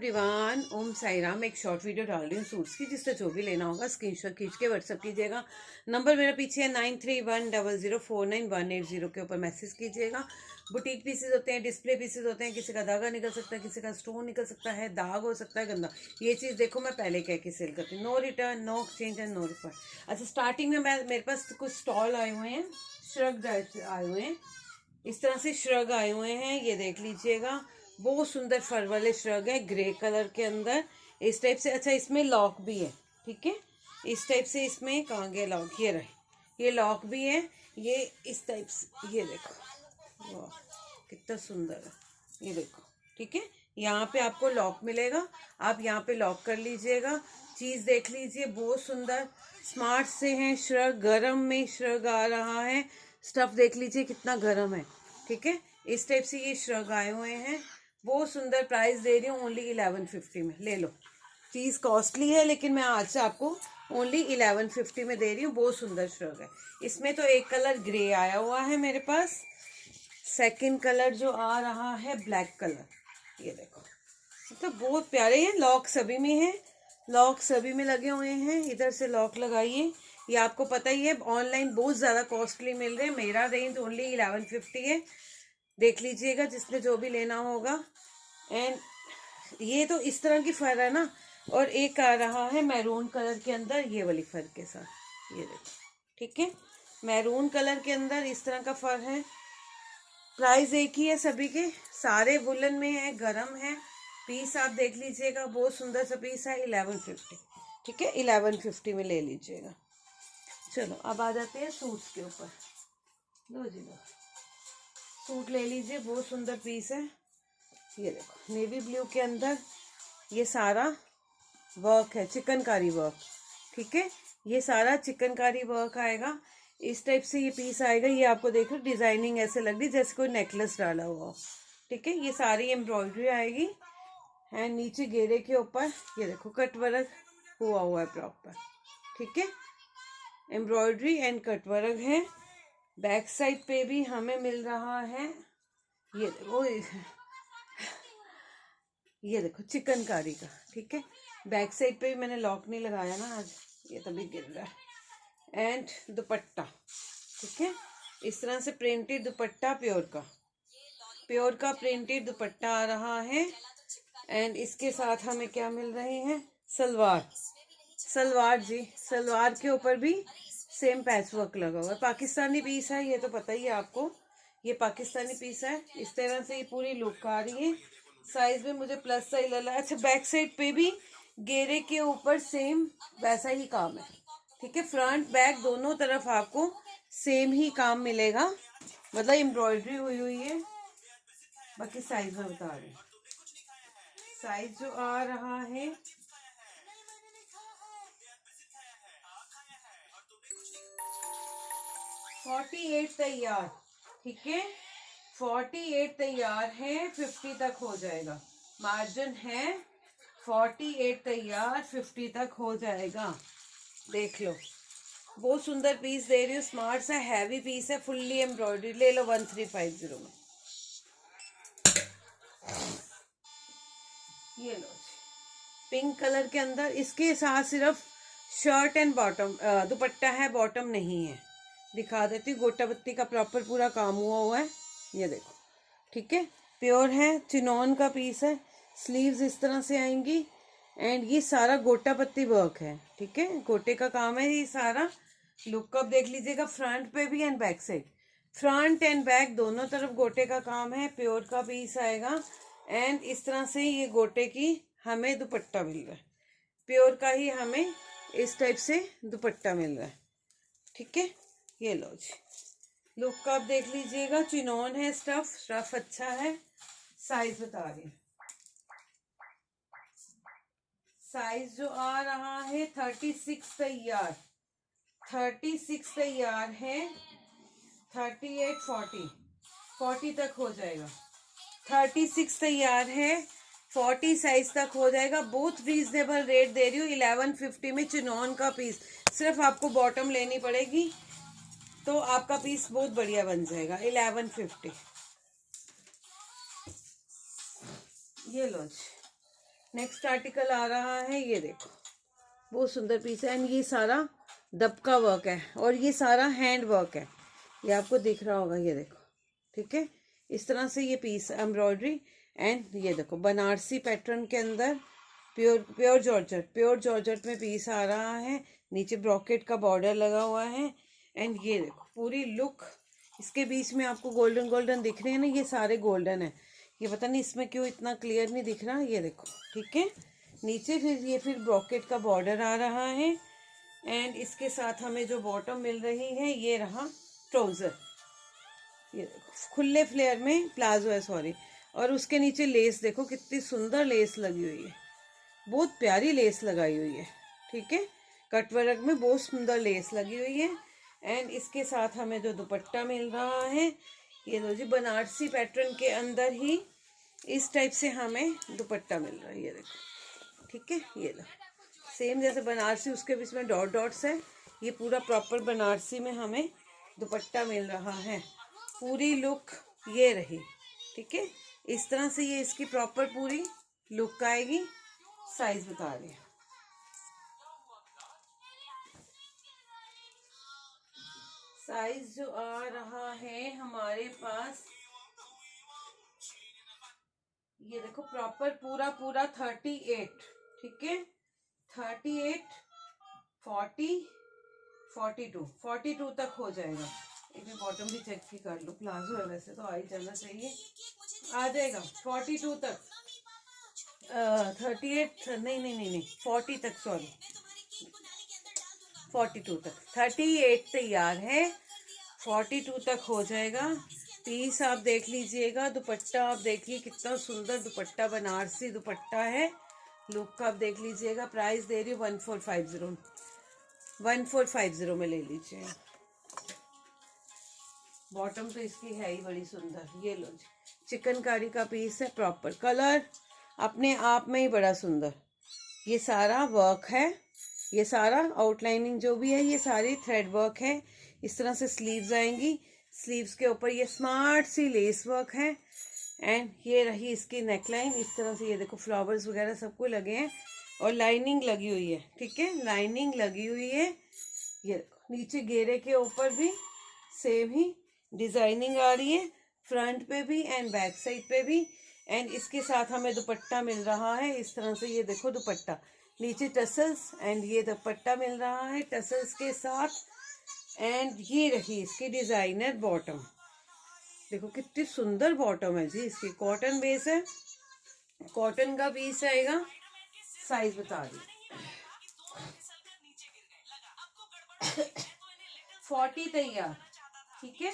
Everyone, ओम साई राम। एक short video डाल रही हूँ सूट्स की, जिससे जो भी लेना होगा स्क्रीनशॉट खींच के व्हाट्सअप कीजिएगा। नंबर मेरा पीछे है 9310049180 के ऊपर मैसेज कीजिएगा। बुटीक पीसेज होते हैं, डिस्प्ले पीसेज होते हैं, किसी का धागा निकल सकता है, किसी का स्टोन निकल सकता है, दाग हो सकता है गंदा। ये चीज़ देखो मैं पहले कह के सेल करती हूँ। No return, no exchange and no refund. अच्छा, स्टार्टिंग में मेरे पास कुछ स्टॉल आए हुए हैं, श्रग आए हुए हैं, इस तरह से श्रग आए हुए हैं। ये देख लीजिएगा, बहुत सुंदर फर वाले श्रग है ग्रे कलर के अंदर, इस टाइप से। अच्छा, इसमें लॉक भी है, ठीक है, इस टाइप से। इसमें कहाँ गया लॉक, ये रहे, ये लॉक भी है, ये इस टाइप से। ये देखो, वाह कितना सुंदर है, ये देखो, ठीक है। यहाँ पे आपको लॉक मिलेगा, आप यहाँ पे लॉक कर लीजिएगा। चीज़ देख लीजिए, बहुत सुंदर स्मार्ट से हैं श्रग, गरम में श्रग आ रहा है। स्टफ देख लीजिए कितना गरम है, ठीक है। इस टाइप से ये श्रग आए हुए हैं, बहुत सुंदर। प्राइस दे रही हूँ ओनली 1150 में, ले लो। चीज़ कॉस्टली है लेकिन मैं आज से आपको ओनली 1150 में दे रही हूँ। बहुत सुंदर श्रग है। इसमें तो एक कलर ग्रे आया हुआ है मेरे पास, सेकंड कलर जो आ रहा है ब्लैक कलर, ये देखो, मतलब बहुत प्यारे हैं। लॉक सभी में है, लॉक सभी में लगे हुए हैं। इधर से लॉक लगाइए। ये आपको पता ही है ऑनलाइन बहुत ज़्यादा कॉस्टली मिल रहे हैं, मेरा रेंज ओनली 1150 है। देख लीजिएगा जिसने जो भी लेना होगा। एंड ये तो इस तरह की फर है ना, और एक आ रहा है मैरून कलर के अंदर ये वाली फर के साथ, ये देखो, ठीक है। मैरून कलर के अंदर इस तरह का फर है। प्राइस एक ही है सभी के, सारे वुलन में है, गरम है। पीस आप देख लीजिएगा, बहुत सुंदर सा पीस है, 1150, ठीक है, 1150 में ले लीजिएगा। चलो अब आ जाते हैं सूट्स के ऊपर। लो जी लो, सूट ले लीजिए, बहुत सुंदर पीस है। ये देखो, नेवी ब्लू के अंदर ये सारा वर्क है, चिकनकारी वर्क, ठीक है। ये सारा चिकनकारी वर्क आएगा, इस टाइप से ये पीस आएगा। ये आपको देखो डिजाइनिंग ऐसे लग रही जैसे कोई नेकलेस डाला हुआ हो, ठीक है। ये सारी एम्ब्रॉयडरी आएगी, एंड नीचे घेरे के ऊपर ये देखो कट वर्क हुआ है प्रॉपर, ठीक है। एम्ब्रॉयडरी एंड कट वर्क है। बैक साइड पे भी हमें मिल रहा है, ये देखो, ये देखो चिकनकारी का, ठीक है। बैक साइड पे भी मैंने लॉक नहीं लगाया ना आज, ये तभी गिर रहा है। एंड दुपट्टा, ठीक है, इस तरह से प्रिंटेड दुपट्टा, प्योर का प्रिंटेड दुपट्टा आ रहा है। एंड इसके साथ हमें क्या मिल रहे हैं, सलवार जी, सलवार के ऊपर भी सेम पैच वर्क लगा हुआ है। पाकिस्तानी पीस है, ये तो पता ही है आपको, ये पाकिस्तानी पीस है। इस तरह से ये पूरी लुक आ रही है। साइज में मुझे प्लस साइज लगा। अच्छा, बैक साइड पे भी घेरे के ऊपर सेम वैसा ही काम है, ठीक है। फ्रंट बैक दोनों तरफ आपको सेम ही काम मिलेगा, मतलब एम्ब्रॉयडरी हुई है। बाकी साइज में बता रही हूँ, साइज जो आ रहा है 48 तैयार, ठीक है, 48 तैयार है, 50 तक हो जाएगा। मार्जिन है 48 तैयार, 50 तक हो जाएगा। देख लो, बहुत सुंदर पीस दे रही हूँ, स्मार्ट सा हैवी पीस है, फुल्ली एम्ब्रॉयडरी। ले लो 1350 में, ये लो पिंक कलर के अंदर। इसके साथ सिर्फ शर्ट एंड बॉटम दुपट्टा है, बॉटम नहीं है। दिखा देती हूँ, गोटा पत्ती का प्रॉपर पूरा काम हुआ है, ये देखो, ठीक है। प्योर है, चिनॉन का पीस है। स्लीव्स इस तरह से आएंगी, एंड ये सारा गोटा पत्ती वर्क है, ठीक है, गोटे का काम है ये सारा। लुकअप देख लीजिएगा, फ्रंट पे भी and back side, front end back दोनों तरफ गोटे का काम है। प्योर का पीस आएगा, एंड इस तरह से ये गोटे की हमें दुपट्टा मिल रहा है, प्योर का ही हमें इस टाइप से दुपट्टा मिल रहा है, ठीक है। ये लो जी, लुक का आप देख लीजिएगा, चिनॉन है, स्टफ अच्छा है। साइज बता रही हूँ, साइज जो आ रहा है 36 तैयार, 36 तैयार है, 38 40 तक हो जाएगा। 36 तैयार है, 40 साइज तक हो जाएगा। बहुत रीजनेबल रेट दे रही हूँ, 1150 में चिनॉन का पीस। सिर्फ आपको बॉटम लेनी पड़ेगी तो आपका पीस बहुत बढ़िया बन जाएगा। 1150, ये लो जी, नेक्स्ट आर्टिकल आ रहा है, ये देखो बहुत सुंदर पीस है। एंड ये सारा दबका वर्क है और ये सारा हैंड वर्क है, ये आपको दिख रहा होगा, ये देखो। ठीक है, इस तरह से ये पीस एम्ब्रॉयडरी। एंड ये देखो बनारसी पैटर्न के अंदर प्योर जॉर्जेट में पीस आ रहा है। नीचे ब्रॉकेट का बॉर्डर लगा हुआ है। एंड ये देखो पूरी लुक, इसके बीच में आपको गोल्डन गोल्डन दिख रहे हैं ना, ये सारे गोल्डन है। ये पता नहीं इसमें क्यों इतना क्लियर नहीं दिख रहा, ये देखो। ठीक है, नीचे फिर ब्रॉकेट का बॉर्डर आ रहा है। एंड इसके साथ हमें जो बॉटम मिल रही है, ये रहा ट्राउजर, ये देखो खुले फ्लेयर में प्लाजो है, सॉरी। और उसके नीचे लेस देखो कितनी सुंदर लेस लगी हुई है, बहुत प्यारी लेस लगाई हुई है। ठीक है, कटवर्क में बहुत सुंदर लेस लगी हुई है। एंड इसके साथ हमें जो दुपट्टा मिल रहा है, ये लो जी, बनारसी पैटर्न के अंदर ही इस टाइप से हमें दुपट्टा मिल रहा है, ये देखो। ठीक है, ये लो सेम जैसे बनारसी, उसके बीच में डॉट डॉट्स है। ये पूरा प्रॉपर बनारसी में हमें दुपट्टा मिल रहा है। पूरी लुक ये रही। ठीक है, इस तरह से ये इसकी प्रॉपर पूरी लुक आएगी। साइज बता रही है, साइज जो आ रहा है हमारे पास, ये देखो प्रॉपर पूरा 38। ठीक है, 38, 40, 42 तक हो जाएगा। एक मैं बॉटम भी चेक ही कर लूँ, प्लाजो है वैसे तो आ ही जाना चाहिए, आ जाएगा 42 तक। 38 नहीं 40 तक, सॉरी 42 तक। 38 तैयार है, 42 तक हो जाएगा। पीस आप देख लीजिएगा, दुपट्टा आप देखिए कितना सुंदर दुपट्टा, बनारसी दुपट्टा है। लुक आप देख लीजिएगा। प्राइस दे रही हूँ 1450 में ले लीजिए। बॉटम तो इसकी है ही बड़ी सुंदर, ये लो जी, चिकनकारी का पीस है, प्रॉपर कलर अपने आप में ही बड़ा सुंदर। ये सारा वर्क है, ये सारा आउटलाइनिंग जो भी है ये सारी थ्रेड वर्क है। इस तरह से स्लीव्स आएंगी, स्लीव्स के ऊपर ये स्मार्ट सी लेस वर्क है। एंड ये रही इसकी नेकलाइन, इस तरह से ये देखो फ्लावर्स वगैरह सबको लगे हैं और लाइनिंग लगी हुई है। ठीक है, लाइनिंग लगी हुई है। ये देखो नीचे घेरे के ऊपर भी सेम ही डिजाइनिंग आ रही है, फ्रंट पे भी एंड बैक साइड पे भी। एंड इसके साथ हमें दुपट्टा मिल रहा है इस तरह से, ये देखो दुपट्टा, नीचे टसल्स एंड ये दुपट्टा मिल रहा है टसल्स के साथ। एंड ये रही इसकी डिजाइनर बॉटम, देखो कितनी सुंदर बॉटम है जी इसकी। कॉटन बेस है, कॉटन का पीस आएगा। साइज बता दी 40 तैयार। ठीक है,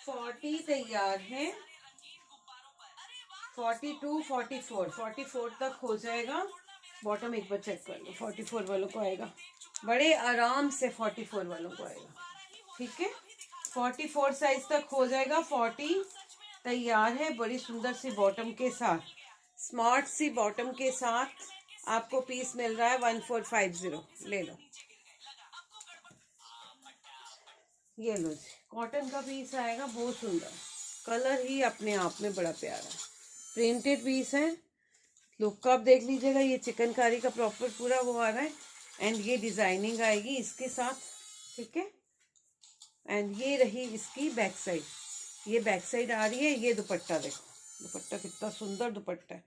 40 तैयार है, 42, 44 तक हो जाएगा। बॉटम एक बार चेक कर लो, 44 वालों को आएगा, बड़े आराम से 44 वालों को आएगा। ठीक है, 44 साइज तक हो जाएगा। 40 तैयार है, बड़ी सुंदर सी बॉटम के साथ, स्मार्ट सी बॉटम के साथ आपको पीस मिल रहा है 1450, ले लो। ये लो जी, कॉटन का पीस आएगा, बहुत सुंदर, कलर ही अपने आप में बड़ा प्यारा, प्रिंटेड पीस है। लुक आप देख लीजिएगा, ये चिकनकारी का प्रॉपर पूरा वो आ रहा है। एंड ये डिजाइनिंग आएगी इसके साथ। ठीक है, एंड ये रही इसकी बैक साइड, ये बैक साइड आ रही है। ये दुपट्टा देखो, दुपट्टा कितना सुंदर दुपट्टा है,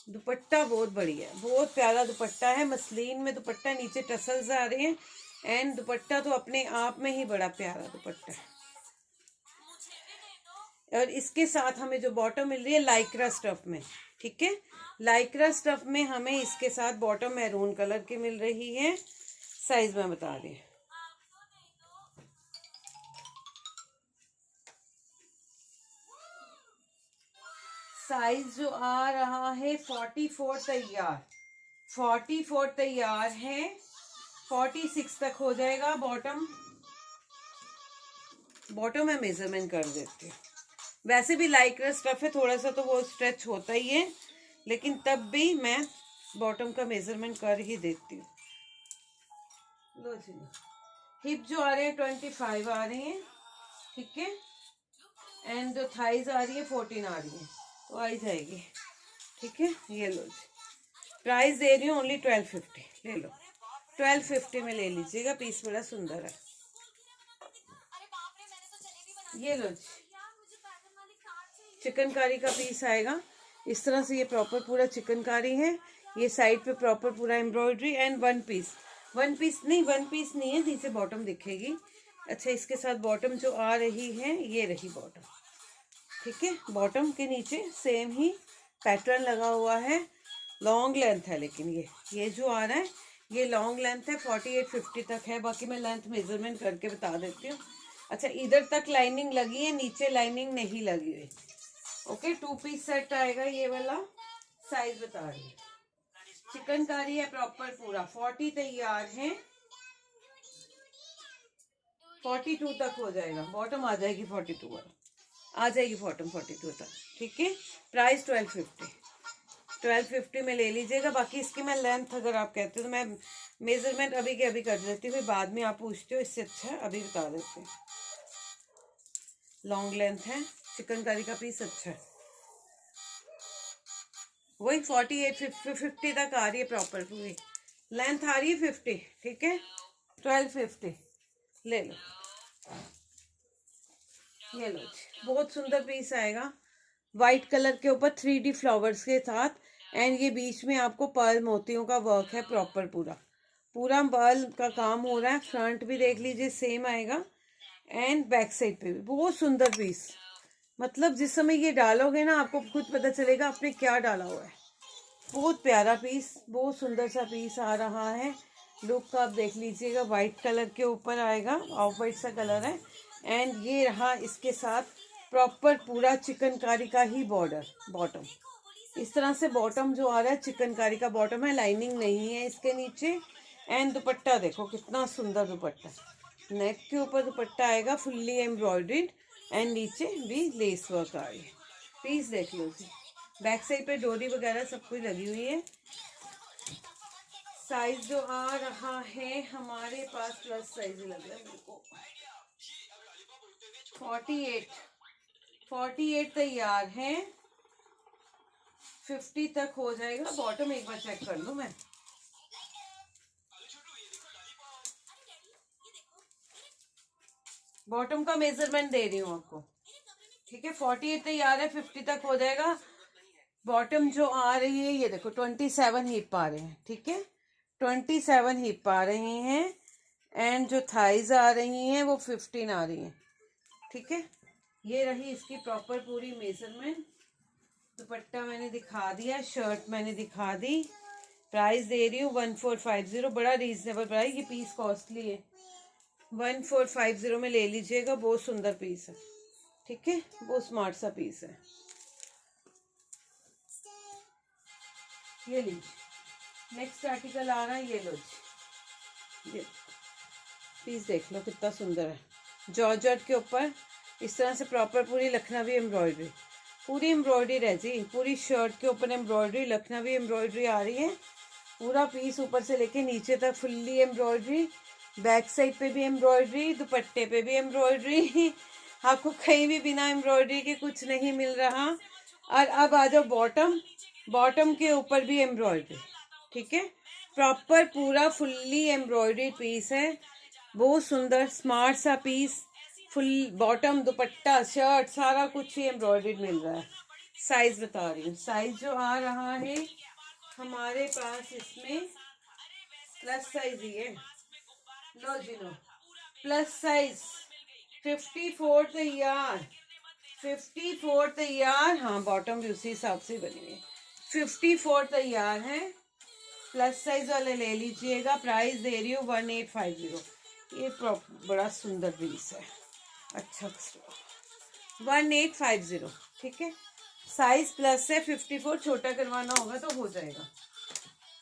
दुपट्टा बहुत बढ़िया है, बहुत प्यारा दुपट्टा है, मसलिन में दुपट्टा, नीचे टसल्स आ रहे हैं। एंड दुपट्टा तो अपने आप में ही बड़ा प्यारा दुपट्टा है। और इसके साथ हमें जो बॉटम मिल रही है लाइक्रा स्टफ में। ठीक है, लाइक्रा स्टफ में हमें इसके साथ बॉटम मैरून कलर की मिल रही है। साइज में बता रही, साइज जो आ रहा है 44 तैयार, 44 तैयार है, 46 तक हो जाएगा। बॉटम मैं मेजरमेंट कर देती हूँ, वैसे भी लाइक्रा स्टफ है, थोड़ा सा तो वो स्ट्रेच होता ही है, लेकिन तब भी मैं बॉटम का मेजरमेंट कर ही देती हूँ। लो जी, हिप जो आ रहे हैं 25 आ रहे हैं। ठीक है, एंड जो थाइज आ रही है 14 आ रही है, तो आ ही जाएगी। ठीक है, ये लो जी, प्राइस दे रही हूँ ओनली 1250, ले लो 1250 में ले लीजिएगा, पीस बड़ा सुंदर है। ये लो चिकनकारी का पीस आएगा इस तरह से, ये प्रॉपर पूरा चिकनकारी है, ये साइड पे प्रॉपर पूरा एम्ब्रॉयडरी एंड वन पीस नहीं है, नीचे बॉटम दिखेगी। अच्छा, इसके साथ बॉटम जो आ रही है ये रही बॉटम, ठीक है। बॉटम के नीचे सेम ही पैटर्न लगा हुआ है, लॉन्ग लेंथ है, लेकिन ये जो आ रहा है ये लॉन्ग लेंथ है, 48-50 तक है। बाकी मैं लेंथ मेजरमेंट करके बता देती हूँ। अच्छा, इधर तक लाइनिंग लगी है, नीचे लाइनिंग नहीं लगी हुई। ओके, 2 पीस सेट आएगा ये वाला। साइज बता रही है, चिकनकारी है प्रॉपर पूरा, 40 तैयार है, 42 तक हो जाएगा, बॉटम आ जाएगी 42 वाला, आ जाएगी बॉटम 42 तक, ठीक है। प्राइस 1250 में ले लीजिएगा। बाकी इसकी मैं लेंथ अगर आप कहते हो तो मैं मेजरमेंट अभी के अभी कर देती हूँ, फिर बाद में आप पूछते हो, इससे अच्छा है अभी बता देते हैं। लॉन्ग लेंथ है, चिकनकारी का पीस अच्छा है, वही 48-50 तक आ रही है, प्रॉपर पूरी लेंथ आ रही है 50, ठीक है। 1250 ले लो, ये लो, बहुत सुंदर पीस आएगा, वाइट कलर के ऊपर 3D फ्लावर्स के साथ, एंड ये बीच में आपको पर्ल मोतियों का वर्क है, प्रॉपर पूरा पर्ल का काम हो रहा है। फ्रंट भी देख लीजिए सेम आएगा, एंड बैक साइड पे भी बहुत सुंदर पीस, मतलब जिस समय ये डालोगे ना आपको खुद पता चलेगा आपने क्या डाला हुआ है। बहुत प्यारा पीस, बहुत सुंदर सा पीस आ रहा है। लुक आप देख लीजिएगा, वाइट कलर के ऊपर आएगा, ऑफ वाइट सा कलर है, एंड ये रहा इसके साथ प्रॉपर पूरा चिकनकारी का ही बॉर्डर, बॉटम इस तरह से बॉटम जो आ रहा है चिकनकारी का बॉटम है, लाइनिंग नहीं है इसके नीचे। एंड दुपट्टा देखो कितना सुंदर दुपट्टा, नेक के ऊपर दुपट्टा आएगा फुल्ली एम्ब्रॉयडर्ड, एंड नीचे भी लेस वर्क आ रही है। पीस देख लो जी, बैक साइड पे डोरी वगैरह सब कुछ लगी हुई है। साइज जो आ रहा है हमारे पास प्लस साइज लग रहा है मेरे को, 48 तैयार है, 50 तक हो जाएगा। बॉटम एक बार चेक कर लूं मैं, बॉटम का मेजरमेंट दे रही हूँ आपको, ठीक है। 48 तैयार है, 50 तक हो जाएगा। बॉटम जो आ रही है ये देखो 27 हिप आ रहे हैं, ठीक है, 27 हिप आ रही हैं, एंड जो थाइज आ रही हैं वो 15 आ रही हैं, ठीक है। ये रही इसकी प्रॉपर पूरी मेजरमेंट। दुपट्टा मैंने दिखा दिया, शर्ट मैंने दिखा दी। प्राइस दे रही हूँ 1450, बड़ा रीजनेबल प्राइस, ये पीस कॉस्टली है, 1450 में ले लीजिएगा, बहुत सुंदर पीस है, ठीक है, बहुत स्मार्ट सा पीस है। ये लीजिए, नेक्स्ट आर्टिकल आ रहा है, ये लो जी, ये पीस देख लो कितना सुंदर है, जॉर्जेट के ऊपर इस तरह से प्रॉपर पूरी लखनवी एम्ब्रॉयडरी, पूरी एम्ब्रॉयडरी है जी, पूरी शर्ट के ऊपर एम्ब्रॉयडरी, लखनवी एम्ब्रॉयडरी आ रही है। पूरा पीस ऊपर से लेके नीचे तक फुल्ली एम्ब्रॉयडरी, बैक साइड पे भी एम्ब्रॉयडरी, दुपट्टे पे भी एम्ब्रॉयडरी आपको कहीं भी बिना एम्ब्रॉयडरी के कुछ नहीं मिल रहा। और अब आ जाओ बॉटम, बॉटम के ऊपर भी एम्ब्रॉयडरी, ठीक है, प्रॉपर पूरा फुल्ली एम्ब्रॉयडरी पीस है, बहुत सुंदर स्मार्ट सा piece, full bottom dupatta shirt सारा कुछ ही एम्ब्रॉयडर्ड मिल रहा है। साइज बता रही हूँ, साइज जो आ रहा है हमारे पास इसमें प्लस साइज ही है, लो जी लो, प्लस साइज 54 तैयार, 54 तैयार, हाँ बॉटम भी उसी हिसाब से बनी हुई है, 54 तैयार है, प्लस साइज वाले ले लीजिएगा। प्राइस दे रही हूँ 1850, ये बड़ा सुंदर पीस है, अच्छा 1850, ठीक है। साइज प्लस है, 54, छोटा करवाना होगा तो हो जाएगा,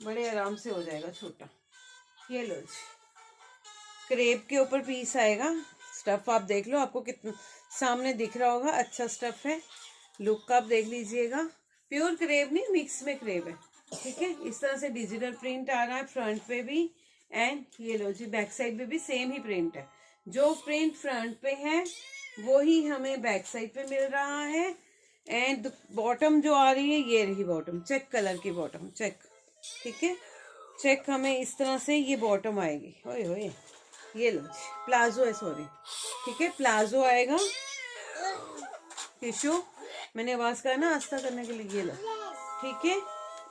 बड़े आराम से हो जाएगा छोटा। ये लो जी, क्रेप के ऊपर पीस आएगा, स्टफ आप देख लो, आपको कितना सामने दिख रहा होगा, अच्छा स्टफ है, लुक आप देख लीजिएगा, प्योर क्रेप नहीं मिक्स में क्रेप है, ठीक है। इस तरह से डिजिटल प्रिंट आ रहा है फ्रंट पे भी, एंड ये लो जी बैक साइड पे भी सेम ही प्रिंट है, जो प्रिंट फ्रंट पे है वो ही हमें बैक साइड पे मिल रहा है। एंड बॉटम जो आ रही है ये रही बॉटम, चेक कलर की बॉटम, चेक ठीक है। चेक हमें इस तरह से ये बॉटम आएगी। ओए होए, ये लो जी, प्लाजो है, सॉरी। ठीक है, प्लाजो आएगा। टिश्यू मैंने आवाज कहा ना आस्था करने के लिए, ये लो। ठीक है,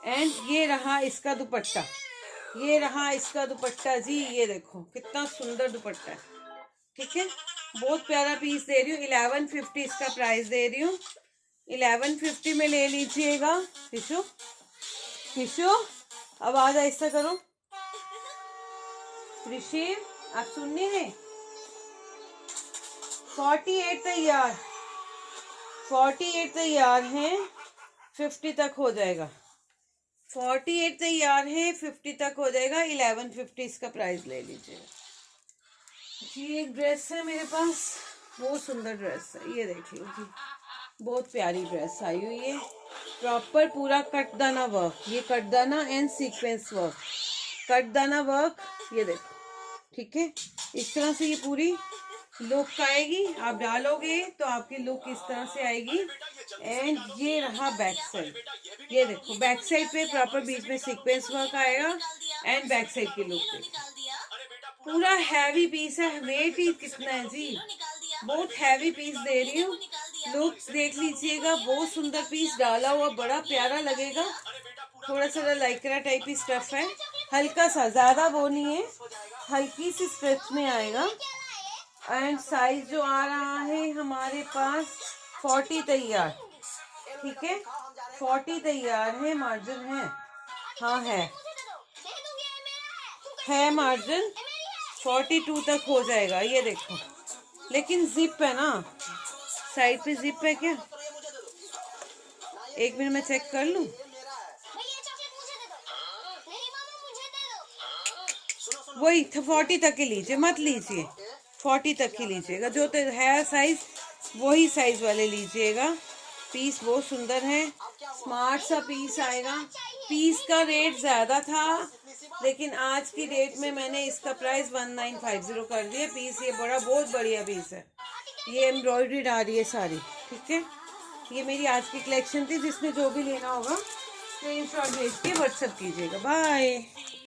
एंड ये रहा इसका दुपट्टा, ये रहा इसका दुपट्टा जी। ये देखो कितना सुंदर दुपट्टा है। ठीक है, बहुत प्यारा पीस दे रही हूँ। 1150 इसका प्राइस दे रही हूँ। 1150 में ले लीजिएगा। टिश्यू टिश्यू आवाज ऐसा करो। ऋषि आप सुनने हैं। 48 तैयार, 48 तैयार हैं, 50 तक हो जाएगा। 48 तैयार है, 50 तक हो जाएगा। 1150 इसका प्राइस ले लीजिएगा। ये एक ड्रेस है मेरे पास, बहुत सुंदर ड्रेस है। ये देख लो जी, बहुत प्यारी ड्रेस आई हुई है। प्रॉपर पूरा कटदाना वर्क, ये कटदाना एंड सीक्वेंस वर्क, कटदाना वर्क। ये देखो, ठीक है, इस तरह से ये पूरी लुक आएगी। आप डालोगे तो आपकी लुक इस तरह से आएगी। एंड ये रहा बैक साइड। ये देखो बैक साइड पे प्रॉपर बीच में सीक्वेंस वर्क आएगा। एंड बैक साइड की लुक देखो, पूरा हैवी पीस है। वेट ही कितना है जी, बहुत हैवी पीस दे रही हूँ। लुक देख लीजिएगा, बहुत सुंदर पीस डाला हुआ, बड़ा प्यारा लगेगा। थोड़ा सा लाइक्रा टाइप ही स्टफ है, हल्का सा, ज्यादा वो नहीं है, हल्की सी स्ट्रेच में आएगा। एंड साइज जो आ रहा है हमारे पास 40 तैयार। ठीक है, 40 तैयार है, मार्जिन है, हाँ है मार्जिन। 42 तक हो जाएगा। ये देखो, लेकिन जिप है ना, साइड पे जिप है क्या? एक मिनट में चेक कर लूं। वही 40 तक ही लीजिए, मत लीजिए, 40 तक ही लीजिएगा। जो तो है साइज वही साइज वाले लीजिएगा। पीस बहुत सुंदर है, स्मार्ट सा पीस आएगा। पीस का रेट ज्यादा था, लेकिन आज की डेट में मैंने इसका प्राइस 1950 कर दिया। पीस ये बड़ा बहुत बढ़िया पीस है। ये एम्ब्रॉयडरी आ रही है सारी। ठीक है, ये मेरी आज की कलेक्शन थी। जिसने जो भी लेना होगा स्क्रीनशॉट भेज के व्हाट्सएप कीजिएगा। बाय।